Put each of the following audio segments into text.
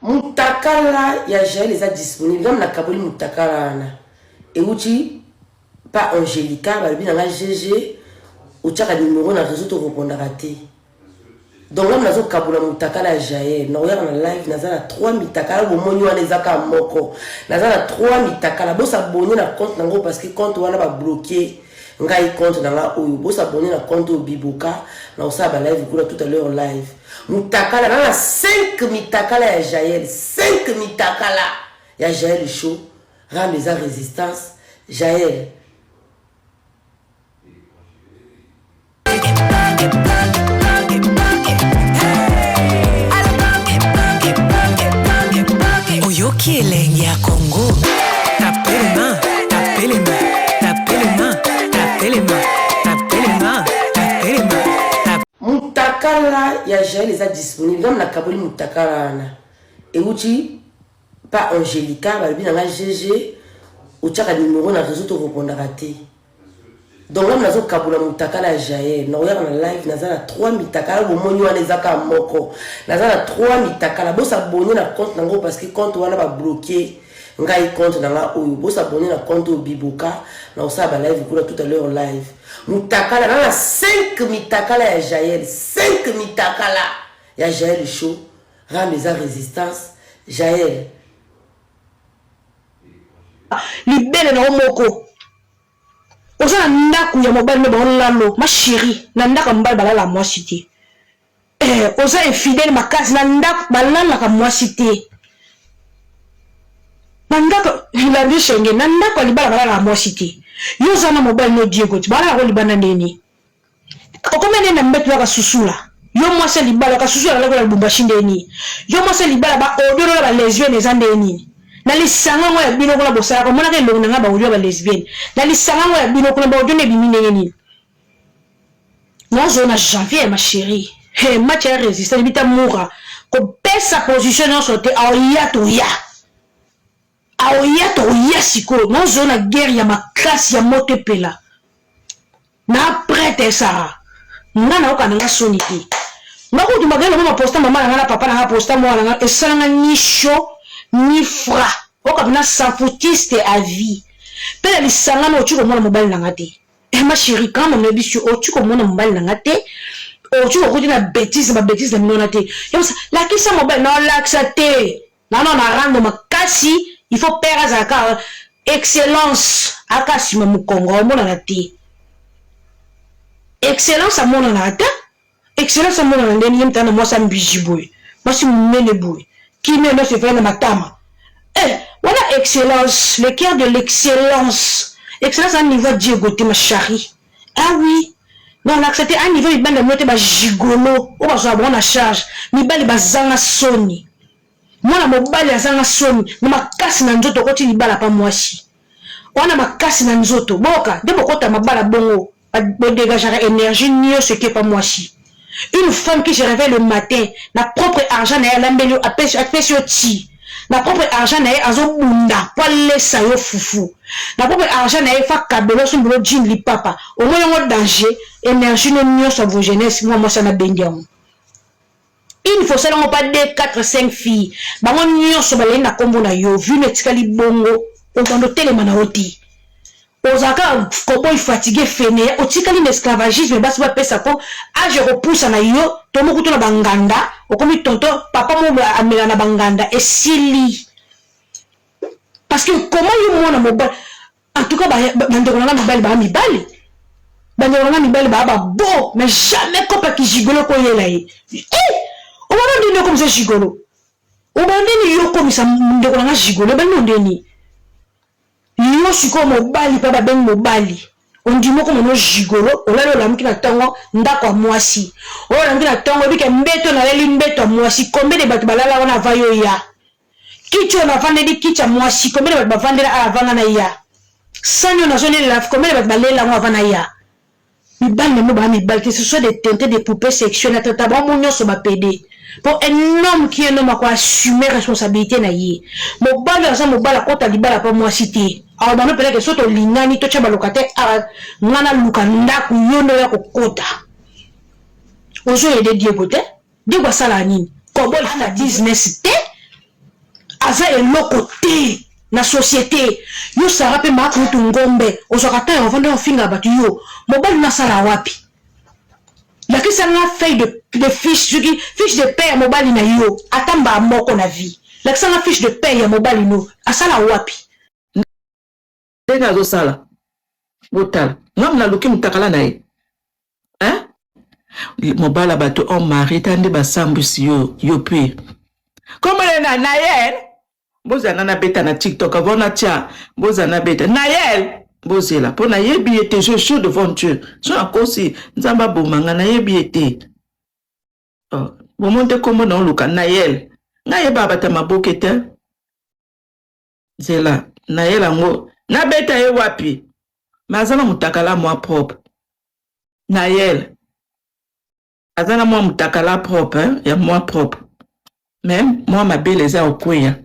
Mutakala ya Jaël est disponible. Comme la kaboli mutakala et outil pas Angélica, balbi na GG ou tchaka numéro na réseau to répondre raté. Donc là nazo kabula mutakala Jaël. Na oya na live nazala 3 mitakala bo moni wana ezaka moko. Nazala 3 mitakala bo s'abonner na compte nango parce que compte wana ba bloqué. Ngai compte na nga oyo bo s'abonner na compte au Biboka na osa ba live kula tout à l'heure live. Mutakala na 5 mitakala ya Jaël, 5 mitakala ya Jaël chaud, ram les résistance Jaël. Oyoki elengi ya Congo, tapez les mains, tapez les mains, tapez les mains, tapez les mains, tapez les mains, tapez les mains. Mutakala ya Jaël est disponible. Comme la kaboli mutakala et outil pas Angélica, balbi na GG ou tchaka numéro na réseau to répondre raté. Donc là nazo kabula mutakala Jaël. Na oya na live nazala 3 mitakala bo moni wana ezaka moko. Nazala 3 mitakala bo s'abonner na compte nango parce que compte wana ba bloqué. Ngai compte na nga oyo bo s'abonner na compte au Biboka na osa ba live kula tout à l'heure live. Mutakala na 5 mitakala ya Jaël, 5 mitakala ya Jaël chaud, ram les résistance Jaël. Libele na omoko. Oza na ndaku ya mobile me ba lalo, ma chérie, na ndaka mbala balala moi cité. Oza infidèle makasi na ndaku balala ka moi cité. Nandaka hilandi shenge na ndako libala balala moi cité. Yo zana mobile no Diego ti bala ko libana neni. Okomene na mbetu ka susula. Yo mwase libala ka susula la ko la bumba shindeni. Yo mwase libala ba odoro ba lesbienne ezandeni. Na lisanga ngo ya bino kola bosala ko mona ke longa nga ba odoro ba lesbienne. Na lisanga ngo ya bino kola ba odoro ne bimine neni. Moi zona janvier ma chérie. Hey, match à résister bita moura. Ko pesa position no sote aoya to ya. Aoya to ya siko. Non zona guerre ya makasi ya mote pela. Na prête ça. Ngana okananga soniki. Ngako du magana mama posta mama na papa na posta moi na esanga ni show ni fra. Okabina sans foutiste à vie. Pela lisanga no chuko mona mobile na ngate. Ma chérie quand mon ebisu o chuko mona mobile na ngate. O chuko ko dina bêtise na minonate. Yosa la kisa mobile non laxate. Non na rando makasi. Il faut perdre à excellence à Kassima Mukongo, mon anati. Excellence à mon anata. Excellence à mon anata. Moi, ça me bijibouille. Moi, c'est mon menebouille. Qui me se fait dans ma tama. Voilà excellence. Le cœur de l'excellence. Excellence à un niveau Diego, ma chérie. Ah oui. Non, l'accepter à un niveau, il va me mettre ma gigolo. Ou va avoir une charge. Mi bali bazanga soni. Moi na mobali azanga soni na makasi na nzoto koti libala pa mwasi wana makasi na nzoto boka de bokota mabala bongo bo dégager énergie nio ce qui est pas mwasi une femme qui se réveille le matin na propre argent na la mbelo apesio ti na propre argent na azo bunda po lesa yo fufu na propre argent na fa kabelo so mbolo jean li papa au moins ngo danger énergie nio so vos jeunesse moi ça na bendiamo. Il faut seulement pas 2, 4, 5 filles. Bango nyonso balé na kombo na yo vu netikali bongo otondo telema na oti. Ozaka kobo fatigué fene otikali l'esclavagisme basi ba pesa ko age repousse na yo tomo kuto na banganda okomi tonto papa mo amela na banganda esili. Parce que comment yo mona mobile en tout cas bandeko na mobile ba mibali. Bandeko na mibali ba bo mais jamais kopa ki gigolo ko yela yi. On va dire comme ça gigolo. On va dire comme ça ndeko na gigolo ben ndeni. Yo siko mobali pa ba ben mobali. On dit mo comme no gigolo, on la la mukina tango ndako mwasi. On la mukina tango bike mbeto na leli mbeto mwasi combien de batu balala wana vayo ya. Kicho na vande di kicha mwasi combien de batu bavandela ala vanga na ya. Sanyo na zone la combien de batu balela wana vana ya. Mibali mo ba mibali que ce soit des teintes des poupées sexuelles tata ba mo nyoso ba pédé. Pour un homme qui est un homme à assumer responsabilité na yé. Mon bal à ça mon bal à côté libala pas moi cité. Alors dans le peut-être que soto linani to chaba lokate a ngana lukanda ku yondo ya kokota. Ozo yede Diego te. Diego sala nini? Kobo la business te. aza eloko te na société yo sara pe ma kutu ngombe ozokata yo vande ofinga batu yo mobali na sala wapi la ki sanga feuille de fiche de paie mobali na yo atamba moko na vie la ki sanga fiche de paie ya mobali no asala wapi ndenge azosala botala ngam na luki mutakala na ye hein mobala bato on mari tande basambusi yo pe comme na Nayel bozana na beta na TikTok avona tia bozana beta Nayel bozela po na yebi ete je suis devant Dieu so akosi nzamba bomanga na yebi ete bomonte kombo na luka Nayel ngaye baba ta mabokete zela Nayel ngo na beta ye wapi mazana mutakala moi propre Nayel azana moi mutakala propre hein? Ya moi propre même moi ma belle eza okoya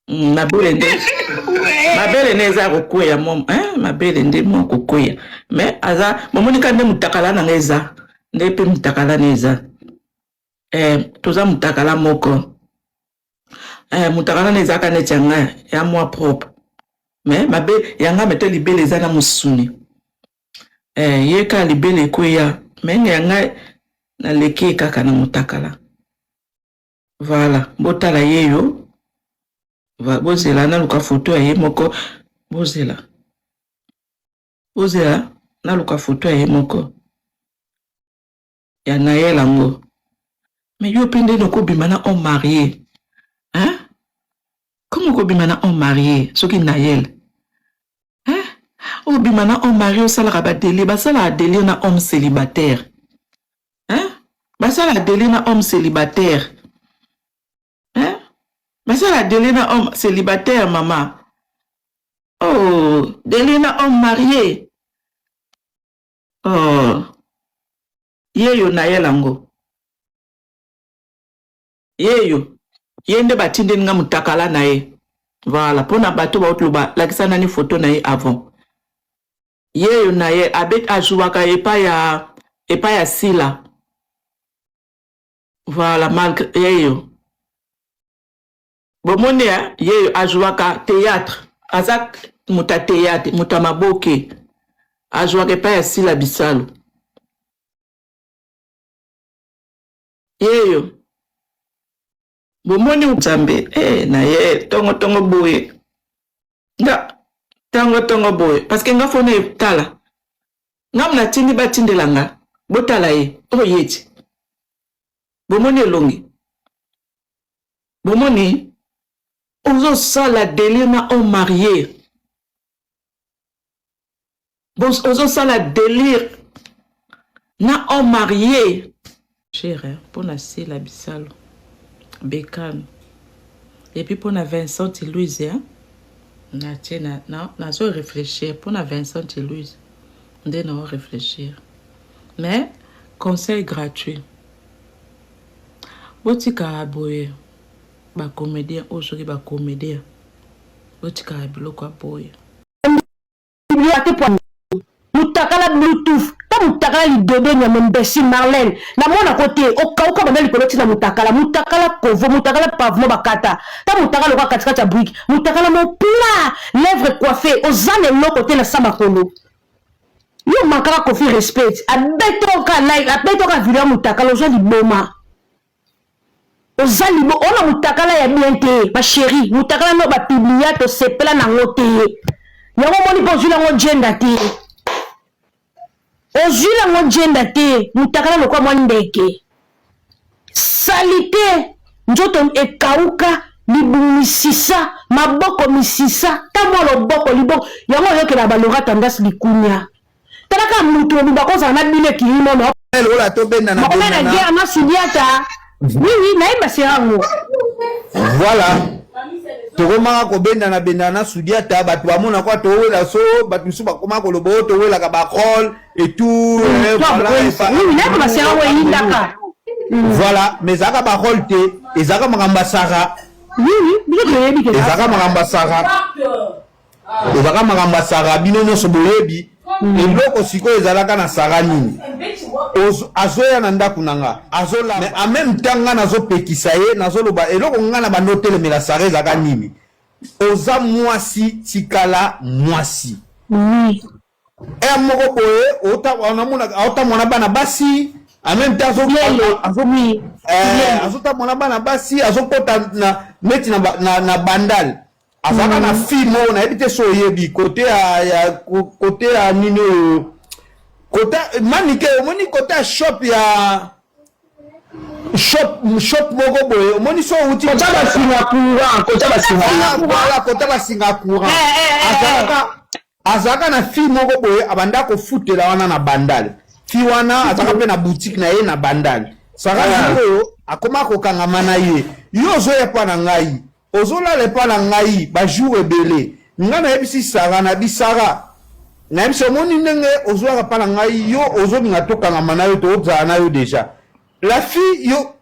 ma belle neza okoya mom hein ma belle nde moi kokoya mais aza momonika nde mutakala na ngeza nde pe mutakala neza toza mutakala moko mutakala neza kana tianga ya moi propre mais ma belle yanga mete libele eza na musuni yeka libele koya mais yanga na leki kaka na mutakala voilà botala yeyo bozela na luka photo ya ye moko bozela na luka photo ya ye moko ya Nayel ango mais yo pende no ko bima na homme marié hein comment ko bima na homme marié soki Nayel hein o bima na homme marié osala ba délire basala délire na homme célibataire hein basala délire na homme célibataire hein basala délire na homme célibataire maman oh délire na homme marié oh yeyo Nayel ango yeyo yende batinde nga mutakala na ye voilà pona bato ba otloba lakisa nani photo na ye avant yeyo na ye abet ajuwaka epa ya sila voilà malgré yeyo bomone ya yeyo ajuwaka théâtre azak muta théâtre muta maboke ajuwaka epa ya sila bisalo yeyo bomoni uzambe na ye tongo boye nga tongo boye parce que nga fona tala ngam na tindi batindelanga botala ye yeti bomoni elongi bomoni ozo sala délire na homme marié ozo sala délire na homme marié cher pour na sila bisalo Bécane. Et puis pour na Vincent et Louise, hein? Na so réfléchir. Pour na Vincent et Louise, on doit réfléchir. Mais, conseil gratuit. Botika aboye. Ba comédien, aujourd'hui ba comédien. Botika biloko aboye. Mutakala Bluetooth. Mutakala lidodo nya mbesi Marlène na mona côté okauka bana likoloti na mutakala kovo mutakala pavement bakata ta mutakala kwa katikati ya brique mutakala mon plat lèvres coiffées ozane lo côté na sama kono yo makala kofi respect abetoka like abetoka video mutakala ozali boma ozali bo ona mutakala ya bien te ma chérie mutakala no ba publier to sepela na ngote yango moni po jula ngo gender te ozula ngo jenda te mutakala lokwa mwandeke salite njoto ekauka libumisisa maboko misisa tamwa loboko liboko yango yokela balora tandas likunya talaka mutu obiba koza na bile kilimo no ola to benda na benda na guerre na sudiata oui na iba serango voilà tokoma ko benda na sudiata batu bamona kwa towela so batu su bakoma ko lobo towela ka ba rôle et tout voilà mais zaka ba rôle te ezaka makamba sara ezaka makamba sara bino no so boyebi eloko sikoyo ezalaka na sara nini azoya na ndako na nga azola mais en même temps nga nazopekisa ye nazoloba eloko nga na bando otelemela sara ezalaka nini oza mwasi tikala mwasi moko boye otamona bana basi en même temps azotamona bana basi azokota neti na bandal azaka na film oyo nayebi te so oyebi kote ya nini oyo kote manike omoni kote ya shop ya shop moko boye omoni so outi kota basinga courant azalaka na fille moko boye abanda kofutela wana na bandal fi wana azalaka mpe na boutique na ye na bandal saka oyo akoma kokangama na ye yo ozoya mpa na ngai ozolala epa na ngai bajour ebele nga nayebisi sara na bisara nayebisi omoni ndenge ozwaka mpa na ngai yo ozolinga tokangama na yo tozala na yo deja la fille yo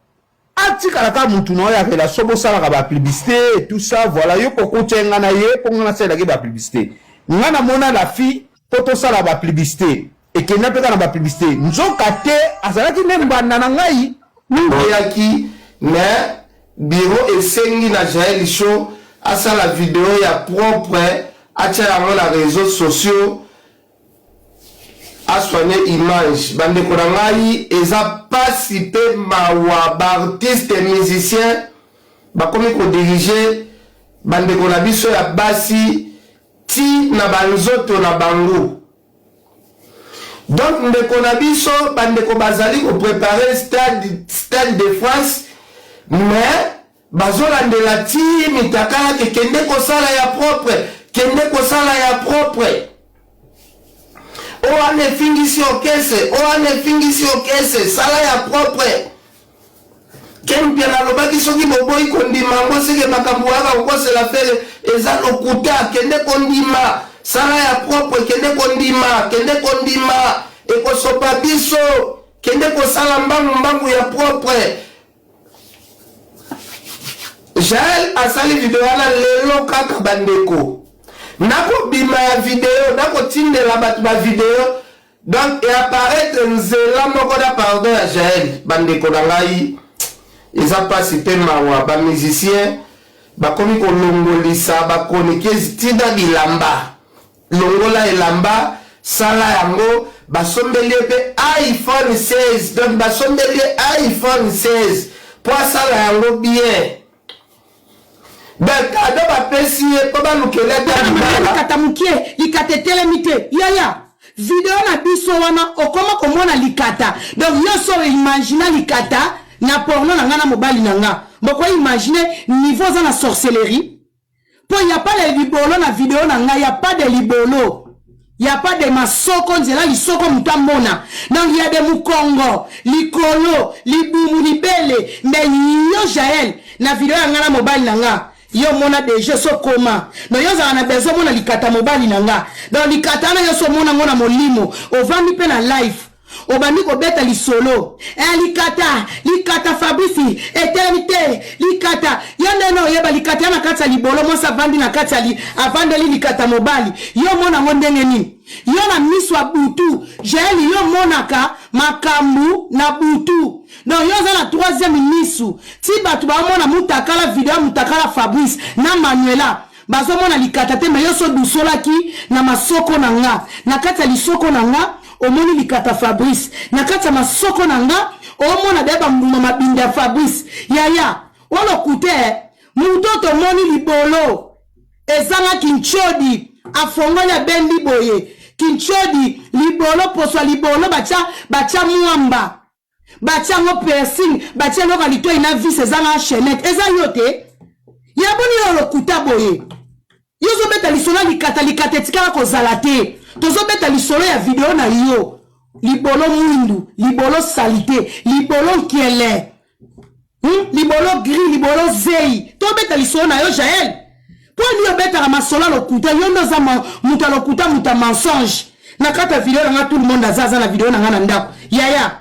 atikalaka mutu na oyo akela so bosalaka bapublicité tout ça voilà yo kokotianga na ye mpo nga nasalelaki bapublicité nga namona la fille mpo tosala bapublicité ekenda mpe kaka na bapublicité nzoka te azalaki nde mbanda na ngai oyaki mais bureau esengi na Jaël Show asala video ya propre atia yango na réseaux sociaux aswane image bandeko na ngai eza pasi mpe mawa baartiste musicien bakomi kodirige bandeko na biso ya basi ti na banzoto na bango donc ndeko na biso bandeko bazali koprepare stade de France mais bazolandela ti mitakala ke kende kosala ya propre oane fingisi okese sala ya propre kempia nalobaki soki boboyi kondima yango seke makambo waka kokosela fere eza lokuta kende kondima sala ya propre kende kondima ekosopa biso kende kosala mbangu ya propre. Jaël asali video wana lelo kaka bandeko nako bima ya video nako tindela batu ba video donc et apparaître nzela moko da pardon ya Jaël bandeko na ngai eza pasi pe mawa ba musicien bakomi kolongolisa bakonekezi tinda bilamba longola elamba sala yango basombeli pe iPhone 16 donc basombeli iPhone 16 po sala yango bien. Kado bapesi po balukela likata mukie likata telemite yaya video na biso wana okoma komona likata donc yo so imagine likata na porno na ngana mobali na nga mboko imagine niveau za na sorcellerie po ya pas de libolo na video na nga ya pas de libolo ya pas de masoko nzela lisoko mutamona donc ya de mukongo likolo libumu libele mais yo Jaël na video ya ngana mobali na nga yo mona déjà so koma no yo za na bezo mona likata mobali na nga donc likata na yo so mona ngona molimo ovami pe na live obandi ko beta lisolo likata Fabrice eternité likata yande no yeba likata na kata libolo mo sa vandi na kata avandeli likata mobali yo mona ngondenge nini yo na miswa butu Jaël yo monaka makambu na butu donc yo za na troisième misu ti batu ba mona mutakala video mutakala Fabrice na Manuela bazo mona likata te me yo so dusolaki na masoko na nga na kata lisoko na nga omoni likata Fabrice na kata masoko na nga omona deba mama binda Fabrice yaya wolo kute mutoto moni libolo ezanga kinchodi afongola bendi boye kinchodi libolo poswa libolo bacha muamba bacha ngo piercing bacha ngo kalito ina vis ezanga chaînette eza yote yaboni yolo kuta boye yozo beta lisolo likata etikala kozala te tozo beta lisolo ya video na yo libolo mwindu libolo salite libolo kiele libolo gris libolo zei to beta lisolo na yo Jaël po ni obeta ma solo lokuta yo ndo za muta lokuta muta mensonge na kata video na tout le monde azaza na video na ngana ndako yaya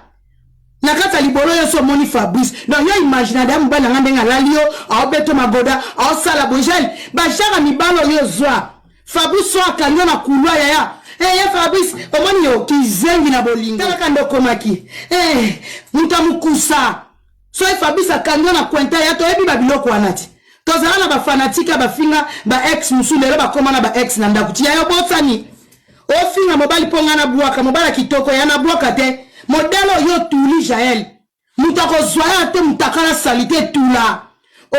na kata libolo yo so moni Fabrice donc yo imagine da mbala ngande ngalalio aobeto magoda aosala bojel ba jara mibalo yo zwa Fabrice so akanyo na kulwa yaya ya Fabrice omoni yo kizengi na bolingo tala kando komaki mutamukusa so Fabrice akanga na kwenta ya to ebi babiloko wanati tozala na ba fanatique ba finga ba ex musulelo ba koma na ba ex na ndakuti ya yo botsani o finga mobali ponga na buaka mobala kitoko ya na buaka te modelo yo tuli Jael mutako zoya te mutakala salite tula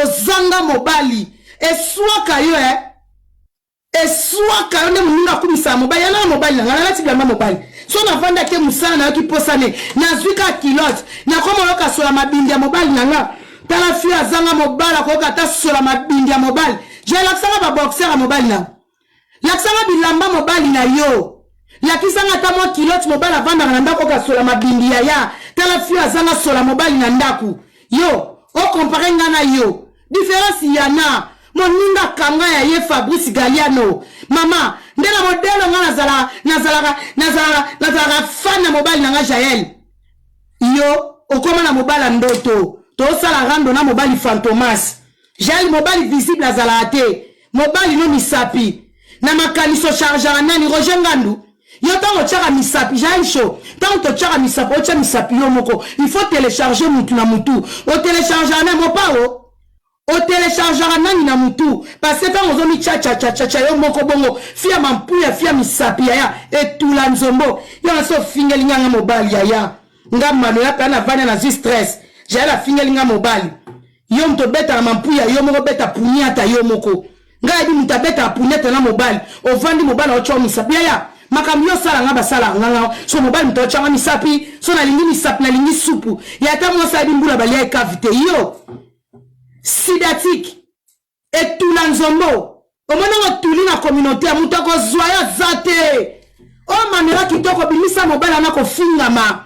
ozanga mobali eswaka yo eswaka yo ne munga kumisa mobali yana mobali na ngala ti blamba mobali so na vanda ke musana na ki posane na zwika kilot na komo loka sola mabindi ya mobali na nga tala fi azanga mobala ko kata sola mabindi ya mobali je laksanga ba boxer ya mobali na laksanga bilamba mobali na yo lakisanga ta mo kilot mobali avanda na ndako ka sola mabindi ya tala fi azanga sola mobali na ndaku yo o compare nga na yo différence yana moninga kanga ya ye Fabrice Galiano mama ndela modelo nga nazala fan mobile na nga Jael yo okoma na mobile ndoto to sala rando na mobile fantomas Jael mobile visible azala te mobile no misapi na makaniso chargeur nani Roger Ngandu yo tango tchaka misapi Jael show tango to tchaka misapi o tcha misapi yo moko il faut télécharger mutu na mutu o télécharger na mopao o téléchargera nani na mutu parce que quand on zomi cha yo moko bongo fia mampuya fia misapi ya etula nzombo yo so fingeli nga mobali ya nga mano ya kana vana na zi stress ja la fingeli nga mobali yo mto beta na mampuya yo moko beta punyata yo moko nga ebi mta beta punyata na mobali o vandi mobali o cho misapi ya makambi yo sala nga basala nga so mobali mto changa misapi so na lingi misapi na lingi supu ya ta mo sa ebi mbula bali ya kavite yo sidatique et tout l'anzombo au moment où tout la communauté a moutako zoya zate o manera kitoko bimisa mobile na ko fingama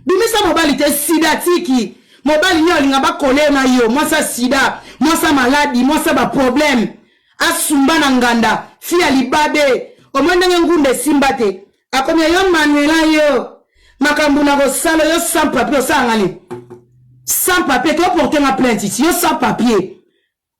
bimisa mobile te sidatique mobile yo linga ba kole na yo moi ça sida moi ça maladie moi ça ba problème asumba na nganda fia libabe o mwende ngunde simbate akomya yo manuela yo makambu na ko sala yo sans papier ça ngani sans papier, tu vas porter ma plainte ici. Yo sans papier.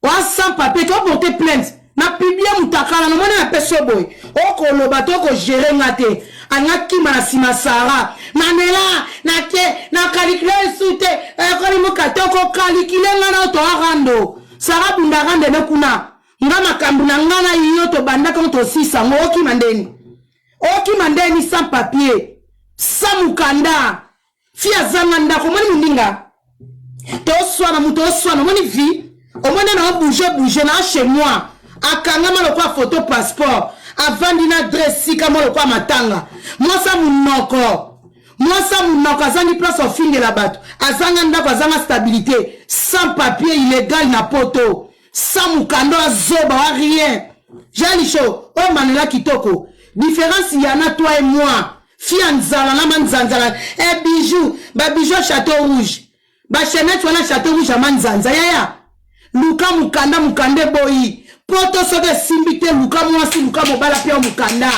Ou sans papier, tu vas porter plainte. Na publier mutakala, no mona na peso boy. Oko lobato ko gérer ngate. Anga kima na sima sara. Manela, na ke, na calculer soute. Ko ni mukato ko calculer ngana to arando. Sara bunda rande no kuna. Nga makambu na ngana yo to banda ko to sisa ngo oki mandeni. Oki mandeni sans papier. Sans mukanda. Fia zanga ndako moni mundinga. Toswana muto oswana moni vi omone na bouger na chez moi akanga malo kwa photo passeport avandi na adresse sika malo kwa matanga moi ça munoko azangi place au fin de la bato azanga ndako azanga stabilité sans papier illégal na poto sans mukando azoba wa rien jali show o manela kitoko différence yana toi et moi fia nzala na manzanzala bijou ba bijou château rouge ba chenette wana château rouge amanzanza ya luka mukande boyi poto soke simbite luka mwasi luka mobala pia mukanda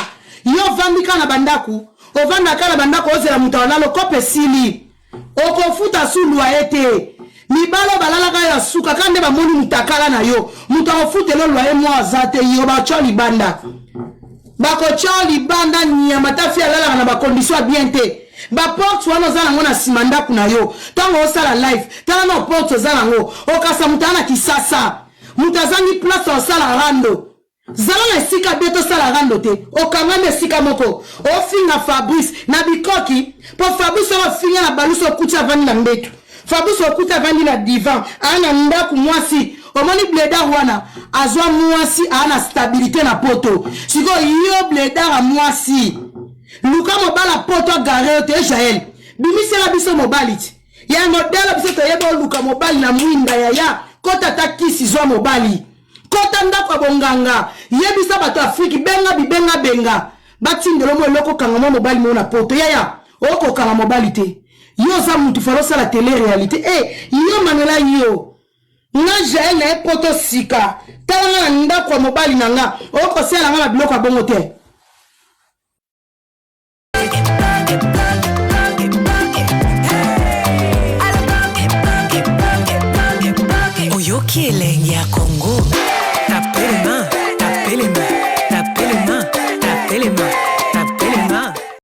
yo vambika na bandaku ovanda kala bandako ozela mutawana lokope sili okofuta sulwa ete mibalo balala ka ya suka kande ba moni mutakala na yo mutaofute lo lwa mwa azate yo ba choli banda bako choli banda nyama tafia lala na ba condition bien te ba porte wana zala ngona simanda kuna yo tango osala live tala no porte zala ngo okasa mutana kisasa mutazangi place osala rando zala na sika beto sala rando te okanga me sika moko ofinga Fabrice na bikoki po Fabrice o finga na baluso kucha vandi na mbetu Fabrice o kucha vandi na divan ana ndaku mwasi omoni bleda wana azwa mwasi ana stabilité na poto siko yo bleda mwasi luka mobala poto gare te Jael bimisi la biso mobaliti ya modelo biso to yebo luka mobali na mwinda ya kota takisi zwa mobali kota ndako bonganga yebisa bato Afriki benga batindelo mo eloko kanga mobali mo na poto ya oko kanga mobali te yo za mutu falosa la télé réalité yo manela yo nga Jael na poto sika tala na ndako mobali nanga oko sela nga biloko bongo te